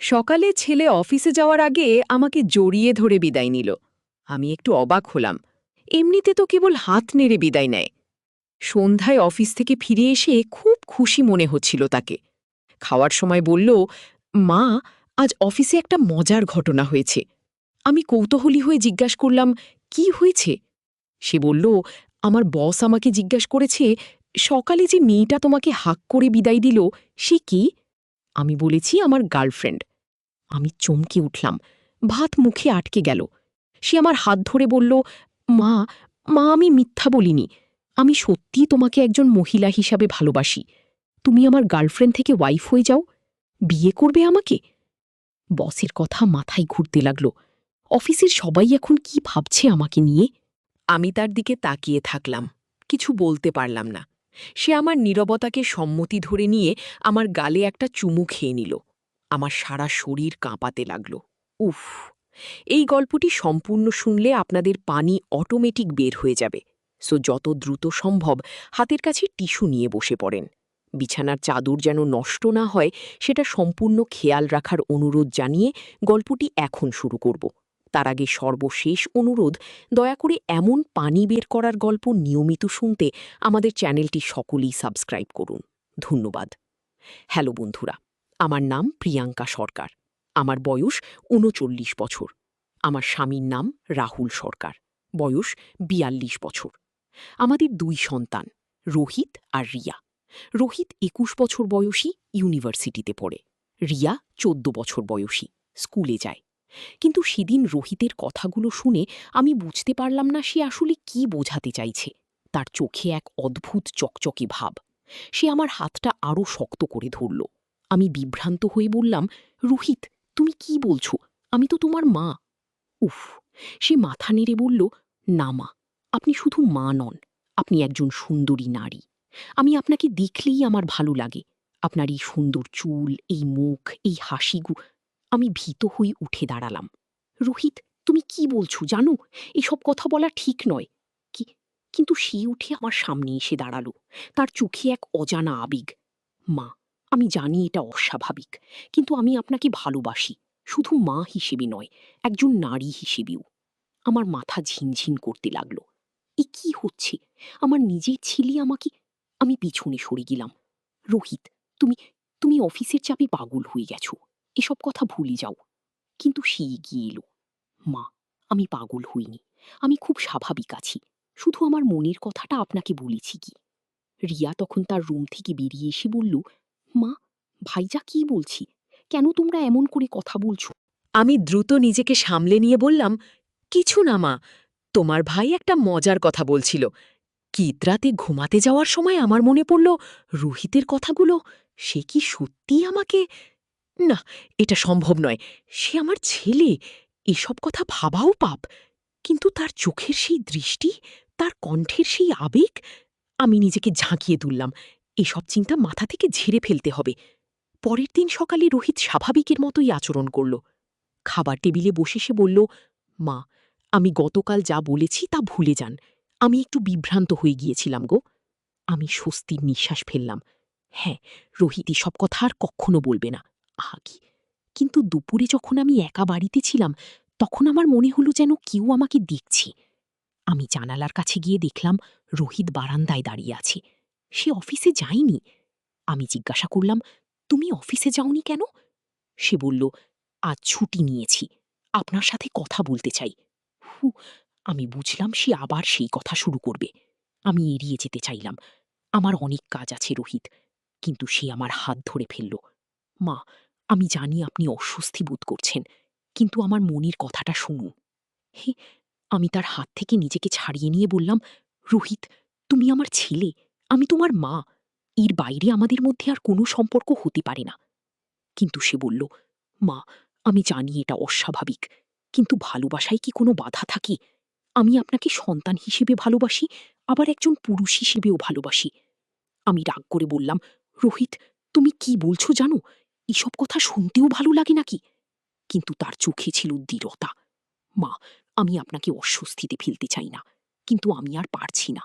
সকালে ছেলে অফিসে যাওয়ার আগে আমাকে জড়িয়ে ধরে বিদায় নিল। আমি একটু অবাক হলাম। এমনিতে তো কেবল হাত নেড়ে বিদায় নেয়। সন্ধ্যায় অফিস থেকে ফিরে এসে খুব খুশি মনে হচ্ছিল তাকে। খাওয়ার সময় বলল, মা, আজ অফিসে একটা মজার ঘটনা হয়েছে। আমি কৌতূহলী হয়ে জিজ্ঞাসা করলাম, কি হয়েছে? সে বলল, আমার বস আমাকে জিজ্ঞাসা করেছে, সকালে যে মেয়েটা তোমাকে হাঁক করে বিদায় দিল, সে কি? আমি বলেছি, আমার গার্লফ্রেন্ড। আমি চমকে উঠলাম। ভাত মুখে আটকে গেল। সে আমার হাত ধরে বলল, মা, আমি মিথ্যা বলিনি। আমি সত্যিই তোমাকে একজন মহিলা হিসাবে ভালোবাসি। তুমি আমার গার্লফ্রেন্ড থেকে ওয়াইফ হয়ে যাও। বিয়ে করবে আমাকে? বসের কথা মাথায় ঘুরতে লাগল। অফিসের সবাই এখন কি ভাবছে আমাকে নিয়ে? আমি তার দিকে তাকিয়ে থাকলাম। কিছু বলতে পারলাম না। সে আমার নীরবতাকে সম্মতি ধরে নিয়ে আমার গালে একটা চুমু খেয়ে নিল। আমার সারা শরীর কাঁপাতে লাগল। উফ! এই গল্পটি সম্পূর্ণ শুনলে আপনাদের পানি অটোমেটিক বের হয়ে যাবে। সো যত দ্রুত সম্ভব হাতের কাছে টিস্যু নিয়ে বসে পড়েন। বিছানার চাদর যেন নষ্ট না হয় সেটা সম্পূর্ণ খেয়াল রাখার অনুরোধ জানিয়ে গল্পটি এখন শুরু করব। তার আগে সর্বশেষ অনুরোধ, দয়া করে এমন পানি বের করার গল্প নিয়মিত শুনতে আমাদের চ্যানেলটি সকলেই সাবস্ক্রাইব করুন। ধন্যবাদ। হ্যালো বন্ধুরা, আমার নাম প্রিয়াঙ্কা সরকার। আমার বয়স ৩৯ বছর। আমার স্বামীর নাম রাহুল সরকার, বয়স ৪২ বছর। আমাদের ২ সন্তান, রোহিত আর রিয়া। রোহিত ২১ বছর বয়সী, ইউনিভার্সিটিতে পড়ে। রিয়া ১৪ বছর বয়সী, স্কুলে যায়। কিন্তু সেদিন রোহিতের কথাগুলো শুনে আমি বুঝতে পারলাম না সে আসলে কি বোঝাতে চাইছে। তার চোখে এক অদ্ভুত চকচকে ভাব। সে আমার হাতটা আরও শক্ত করে ধরল। আমি বিভ্রান্ত হয়ে বললাম, রোহিত, তুমি কি বলছো? আমি তো তোমার মা। উফ! সে মাথা নেড়ে বলল, না মা, আপনি শুধু মা নন, আপনি একজন সুন্দরী নারী। আমি আপনাকে দেখলেই আমার ভালো লাগে। আপনার এই সুন্দর চুল, এই মুখ, এই আমি ভীত হয়ে উঠে দাঁড়ালাম। রোহিত, তুমি কি বলছো জানো? এসব কথা বলা ঠিক নয়। কি? কিন্তু সে উঠে আমার সামনে এসে দাঁড়ালো। তার চোখে এক অজানা আবেগ। মা, আমি জানি এটা অস্বাভাবিক, কিন্তু আমি আপনাকে ভালোবাসি। শুধু মা হিসেবে নয়, একজন নারী হিসেবেও। আমার মাথা ঝিনঝিন করতে লাগলো। এ কি হচ্ছে? আমার নিজের ছেলে আমাকে... আমি পিছনে সরে গেলাম। রোহিত, তুমি তুমি অফিসের চাপে পাগল হয়ে গেছো। এসব কথা ভুলে যাও। কিন্তু সে এগিয়ে এলো। মা, আমি পাগল হইনি। আমি খুব স্বাভাবিক আছি। শুধু আমার মনের কথাটা আপনাকে বলেছি কি। রিয়া তখন তার রুম থেকে বেরিয়ে এসে বলল, মা, ভাইজা কি বলছি? কেন তোমরা এমন করে কথা বলছো? আমি দ্রুত নিজেকে সামলে নিয়ে বললাম, কিছু না মা, তোমার ভাই একটা মজার কথা বলছিল। রাতে ঘুমাতে যাওয়ার সময় আমার মনে পড়ল রোহিতের কথাগুলো। সে কি সত্যিই আমাকে... না, এটা সম্ভব নয়। সে আমার ছেলে। এসব কথা ভাবাও পাপ। কিন্তু তার চোখের সেই দৃষ্টি, তার কণ্ঠের সেই আবেগ... আমি নিজেকে ঝাঁকিয়ে তুললাম। এসব চিন্তা মাথা থেকে ঝেড়ে ফেলতে হবে। পরের দিন সকালে রোহিত স্বাভাবিকের মতোই আচরণ করল। খাবার টেবিলে বসে সে বলল, মা, আমি গতকাল যা বলেছি তা ভুলে যান। আমি একটু বিভ্রান্ত হয়ে গিয়েছিলাম গো। আমি স্বস্তির নিঃশ্বাস ফেললাম। হ্যাঁ, রোহিত এসব কথা আর কখনো বলবে না। কি! কিন্তু দুপুরে যখন আমি একা বাড়িতে ছিলাম, তখন আমার মনে হলো যেন কেউ আমাকে দেখছে। আমি জানালার কাছে গিয়ে দেখলাম রোহিত বারান্দায় দাঁড়িয়ে আছে। সে অফিসে যায়নি। আমি জিজ্ঞাসা করলাম, তুমি অফিসে যাওনি কেন? সে বলল, আজ ছুটি নিয়েছি। আপনার সাথে কথা বলতে চাই। হু! আমি বুঝলাম সে আবার সেই কথা শুরু করবে। আমি এড়িয়ে যেতে চাইলাম। আমার অনেক কাজ আছে রোহিত। কিন্তু সে আমার হাত ধরে ফেলল। মা, আমি জানি আপনি অস্বস্তি বোধ করছেন, কিন্তু আমার মনের কথাটা শুনুন। হে! আমি তার হাত থেকে নিজেকে ছাড়িয়ে নিয়ে বললাম, রোহিত, তুমি আমার ছেলে, আমি তোমার মা। এর বাইরে আমাদের মধ্যে আর কোনো সম্পর্ক হতে পারে না। কিন্তু সে বলল, মা, আমি জানি এটা অস্বাভাবিক, কিন্তু ভালোবাসায় কি কোনো বাধা থাকে? আমি আপনাকে সন্তান হিসেবে ভালোবাসি, আবার একজন পুরুষ হিসেবেও ভালোবাসি। আমি রাগ করে বললাম, রোহিত, তুমি কি বলছো জানো? এসব কথা শুনতেও ভালো লাগে নাকি? কিন্তু তার চোখে ছিল দৃঢ়তা। মা, আমি আপনাকে অস্বস্তিতে ফেলতে চাই না, কিন্তু আমি আর পারছি না।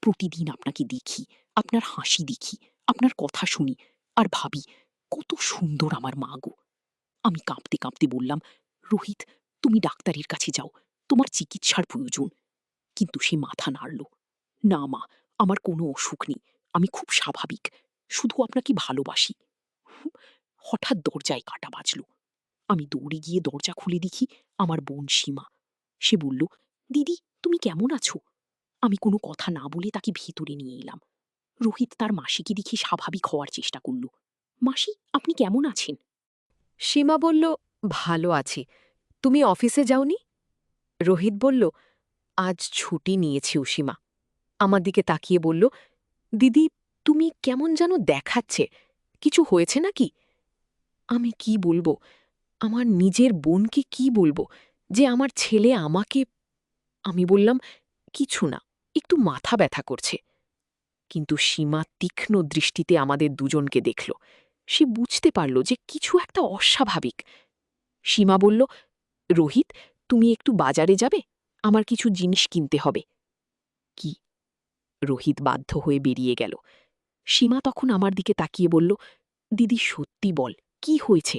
প্রতিদিন আপনাকে দেখি, আপনার হাসি দেখি, আপনার কথা শুনি, আর ভাবি, কত সুন্দর আমার মা গো। আমি কাঁপতে কাঁপতে বললাম, রোহিত, তুমি ডাক্তারের কাছে যাও, তোমার চিকিৎসার প্রয়োজন। কিন্তু সে মাথা নাড়ল। না মা, আমার কোনো অসুখ নেই, আমি খুব স্বাভাবিক, শুধু আপনাকে ভালোবাসি। হঠাৎ দরজায় কাটা বাজল। আমি দৌড়ে গিয়ে দরজা খুলে দেখি আমার বোন সীমা। সে বলল, দিদি, তুমি কেমন আছো? আমি কোনো কথা না বলে তাকে ভিতরে নিয়ে এলাম। রোহিত তার মাসিকে দেখে স্বাভাবিক হওয়ার চেষ্টা করল। মাসি, আপনি কেমন আছেন? সীমা বলল, ভালো আছি। তুমি অফিসে যাওনি? রোহিত বলল, আজ ছুটি নিয়েছি উসীমা। আমার দিকে তাকিয়ে বলল, দিদি, তুমি কেমন যেন দেখাচ্ছে, কিছু হয়েছে নাকি? আমি কি বলবো, আমার নিজের বোনকে কি বলবো যে আমার ছেলে আমাকে। আমি বললাম, কিছু না, একটু মাথা ব্যথা করছে। কিন্তু সীমা তীক্ষ্ণ দৃষ্টিতে আমাদের দুজনকে দেখল। সে বুঝতে পারল যে কিছু একটা অস্বাভাবিক। সীমা বলল, রোহিত, তুমি একটু বাজারে যাবে, আমার কিছু জিনিস কিনতে হবে। কি? রোহিত বাধ্য হয়ে বেরিয়ে গেল। সীমা তখন আমার দিকে তাকিয়ে বলল, দিদি, সত্যি বল, কি হয়েছে?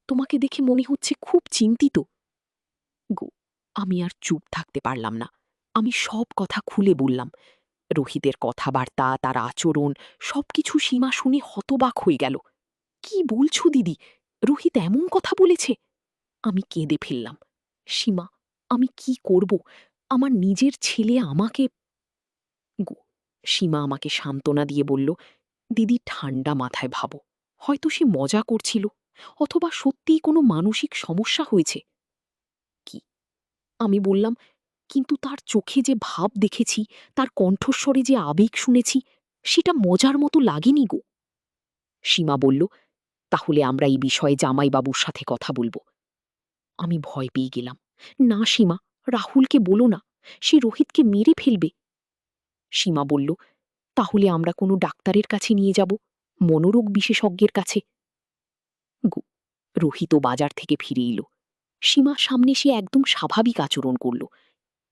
তোমাকে দেখে মনে হচ্ছে খুব চিন্তিত। গো, আমি আর চুপ থাকতে পারলাম না। আমি সব কথা খুলে বললাম। রোহিতের কথাবার্তা, তার আচরণ, সবকিছু সীমা শুনে হতবাক হয়ে গেল। কি বলছো দিদি? রোহিত এমন কথা বলেছে? আমি কেঁদে ফেললাম। সীমা, আমি কি করব? আমার নিজের ছেলে আমাকে। সীমা আমাকে সান্ত্বনা দিয়ে বলল, দিদি, ঠান্ডা মাথায় ভাবো, হয়তো সে মজা করছিল, অথবা সত্যিই কোনো মানসিক সমস্যা হয়েছে। কি? আমি বললাম, কিন্তু তার চোখে যে ভাব দেখেছি, তার কণ্ঠস্বরে যে আবেগ শুনেছি, সেটা মজার মতো লাগেনি গো। সীমা বলল, তাহলে আমরা এই বিষয়ে জামাইবাবুর সাথে কথা বলবো। আমি ভয় পেয়ে গেলাম। না সীমা, রাহুলকে বলো না, সে রোহিতকে মেরে ফেলবে। সীমা বলল, তাহলে আমরা কোনো ডাক্তারের কাছে নিয়ে যাব, মনোরোগ বিশেষজ্ঞের কাছে। রোহিত বাজার থেকে ফিরে এলো। সীমার সামনে সে একদম স্বাভাবিক আচরণ করল,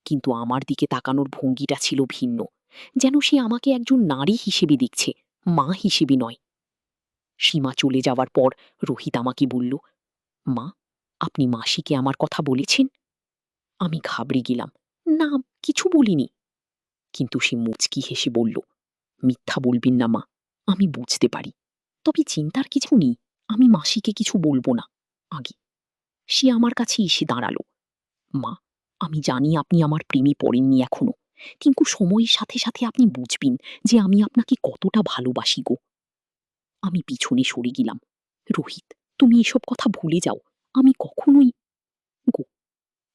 কিন্তু আমার দিকে তাকানোর ভঙ্গিটা ছিল ভিন্ন, যেন সে আমাকে একজন নারী হিসেবে দেখছে, মা হিসেবে নয়। সীমা চলে যাওয়ার পর রোহিত আমাকে বলল, মা, আপনি মাসিকে আমার কথা বলেছেন? আমি ঘাবড়ে গেলাম। না, কিছু বলিনি। কিন্তু সে মুচকি হেসে বলল, মিথ্যা বলবেন না মা, আমি বুঝতে পারি। তবে চিন্তার কিছু নেই, আমি মাসিকে কিছু বলবো না। আগে সে আমার কাছে এসে দাঁড়ালো। মা, আমি জানি আপনি আমার প্রেমে পড়েননি এখনো, কিন্তু সময়ের সাথে সাথে আপনি বুঝবেন যে আমি আপনাকে কতটা ভালোবাসি গো। আমি পিছনে সরে গেলাম। রোহিত, তুমি এসব কথা ভুলে যাও, আমি কখনোই। গো,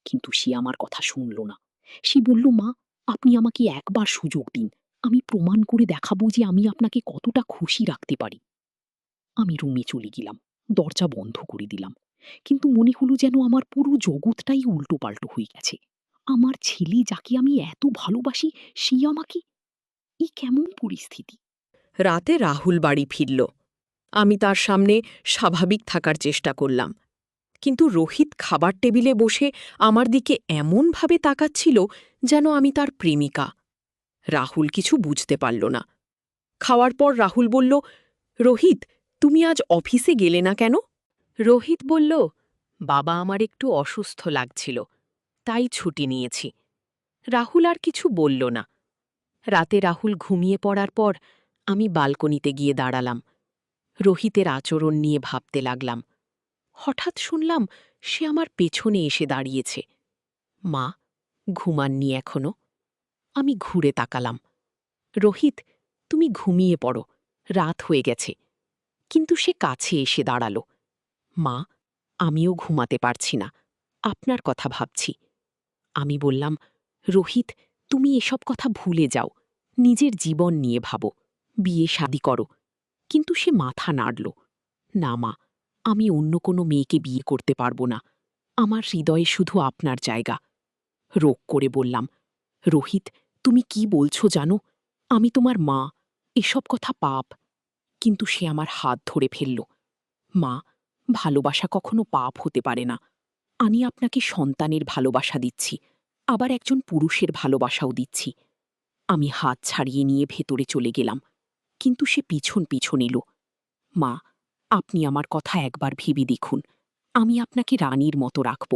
কিন্তু সে আমার কথা শুনল না। সে বলল, মা, আপনি আমাকে একবার সুযোগ দিন, আমি প্রমাণ করে দেখাবো যে আমি আপনাকে কতটা খুশি রাখতে পারি। আমি রুমে চলে গেলাম, দরজা বন্ধ করে দিলাম। কিন্তু মনে হলো যেন আমার পুরো জগৎটাই উল্টো পাল্টো হয়ে গেছে। আমার ছেলে, যাকে আমি এত ভালোবাসি, সে আমাকে। এ কেমন পরিস্থিতি? রাতে রাহুল বাড়ি ফিরল। আমি তার সামনে স্বাভাবিক থাকার চেষ্টা করলাম, কিন্তু রোহিত খাবার টেবিলে বসে আমার দিকে এমনভাবে তাকাচ্ছিল যেন আমি তার প্রেমিকা। রাহুল কিছু বুঝতে পারল না। খাওয়ার পর রাহুল বলল, রোহিত, তুমি আজ অফিসে গেলে না কেন? রোহিত বলল, বাবা আমার একটু অসুস্থ লাগছিল, তাই ছুটি নিয়েছি। রাহুল আর কিছু বলল না। রাতে রাহুল ঘুমিয়ে পড়ার পর আমি বালকনিতে গিয়ে দাঁড়ালাম। রোহিতের আচরণ নিয়ে ভাবতে লাগলাম। হঠাৎ শুনলাম সে আমার পেছনে এসে দাঁড়িয়েছে। মা, ঘুমাননি এখনো? আমি ঘুরে তাকালাম। রোহিত, তুমি ঘুমিয়ে পড়ো, রাত হয়ে গেছে। কিন্তু সে কাছে এসে দাঁড়াল। মা, আমিও ঘুমাতে পারছি না, আপনার কথা ভাবছি। আমি বললাম, রোহিত, তুমি এসব কথা ভুলে যাও, নিজের জীবন নিয়ে ভাবো, বিয়ে শাদী করো। কিন্তু সে মাথা নাড়ল। না মা, আমি অন্য কোনো মেয়েকে বিয়ে করতে পারবো না, আমার হৃদয়ে শুধু আপনার জায়গা। রোগ করে বললাম, রোহিত, তুমি কি বলছো জানো? আমি তোমার মা, এসব কথা পাপ। কিন্তু সে আমার হাত ধরে ফেলল। মা, ভালোবাসা কখনো পাপ হতে পারে না। আমি আপনাকে সন্তানের ভালোবাসা দিচ্ছি, আবার একজন পুরুষের ভালোবাসাও দিচ্ছি। আমি হাত ছাড়িয়ে নিয়ে ভেতরে চলে গেলাম, কিন্তু সে পিছন পিছন এলো। মা, আপনি আমার কথা একবার ভেবে দেখুন, আমি আপনাকে রানীর মতো রাখব।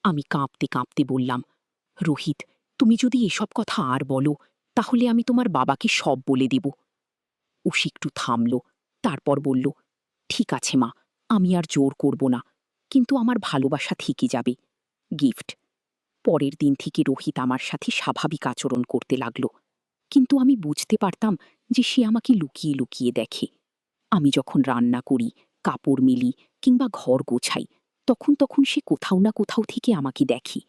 আমি কাঁপতে কাঁপতে বললাম, রোহিত, তুমি যদি এসব কথা আর বলো, তাহলে আমি তোমার বাবাকে সব বলে দেব। ও একটু থামল, তারপর বলল, ঠিক আছে মা, আমি আর জোর করব না, কিন্তু আমার ভালোবাসা থেকে যাবে। গিফট। পরের দিন থেকে রোহিত আমার সাথে স্বাভাবিক আচরণ করতে লাগল, কিন্তু আমি বুঝতে পারতাম যে সে আমাকে লুকিয়ে লুকিয়ে দেখে। আমি যখন রান্না করি, কাপড় মেলি কিংবা ঘর গোছাই, তখন তখন সে কোথাও না কোথাও থেকে আমাকে দেখে।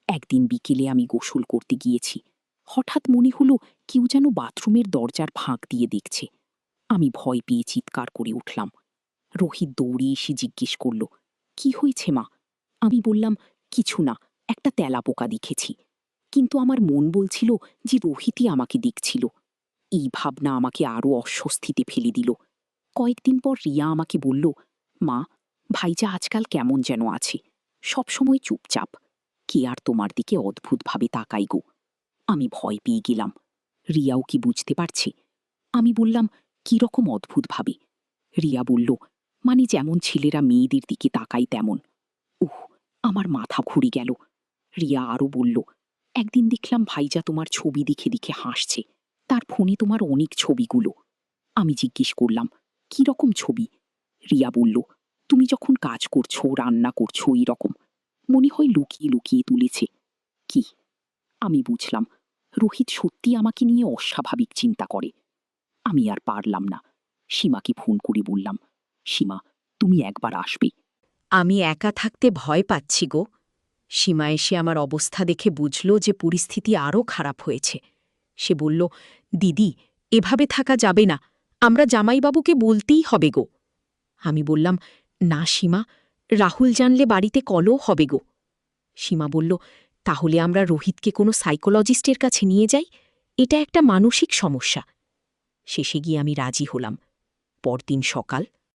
একদিন বিকেলে আমি গোসল করতে গিয়েছি। হঠাৎ মনে হলো কেউ যেন বাথরুমের দরজার ফাঁক দিয়ে দেখছে। আমি ভয় পেয়ে চিৎকার করে উঠলাম। রোহিত দৌড়ে এসে জিজ্ঞেস করল, কি হয়েছে মা? আমি বললাম, কিছু না, একটা তেলাপোকা দেখেছি। কিন্তু আমার মন বলছিল যে রোহিতই আমাকে দেখছিল। এই ভাবনা আমাকে আরও অস্বস্তিতে ফেলে দিল। কয়েকদিন পর রিয়া আমাকে বলল, মা, ভাইজা আজকাল কেমন যেন আছে, সবসময় চুপচাপ। কে আর তোমার দিকে অদ্ভুতভাবে তাকাই গো। আমি ভয় পেয়ে গেলাম। রিয়াও কি বুঝতে পারছে? আমি বললাম, কিরকম অদ্ভুতভাবে? রিয়া বলল, মানে যেমন ছেলেরা মেয়েদের দিকে তাকায় তেমন। উহ, আমার মাথা ঘুরে গেল। রিয়া আরও বলল, একদিন দেখলাম ভাইজা তোমার ছবি দেখে দেখে হাসছে, তার ফোনে তোমার অনেক ছবিগুলো। আমি জিজ্ঞেস করলাম, কি রকম ছবি? রিয়া বলল, তুমি যখন কাজ করছো, রান্না করছো, এরকম মনে হয় লুকিয়ে লুকিয়ে তুলেছে। কি? আমি বুঝলাম রোহিত সত্যি আমাকে নিয়ে অস্বাভাবিক চিন্তা করে। আমি আর পারলাম না। সীমাকে ফোন করে বললাম, সীমা, তুমি একবার আসবে। আমি একা থাকতে ভয় পাচ্ছি গো। সীমা এসে আমার অবস্থা দেখে বুঝল যে পরিস্থিতি আরও খারাপ হয়েছে। সে বলল, দিদি, এভাবে থাকা যাবে না, আমরা জামাইবাবুকে বলতেই হবে গো। আমি বললাম, না সীমা, রাহুল জানলে বাড়িতে কলও হবে গো। সীমা বলল, তাহলে আমরা রোহিতকে কোনো সাইকোলজিস্টের কাছে নিয়ে যাই, এটা একটা মানসিক সমস্যা। শেষে গিয়ে আমি রাজি হলাম। পরদিন সকাল।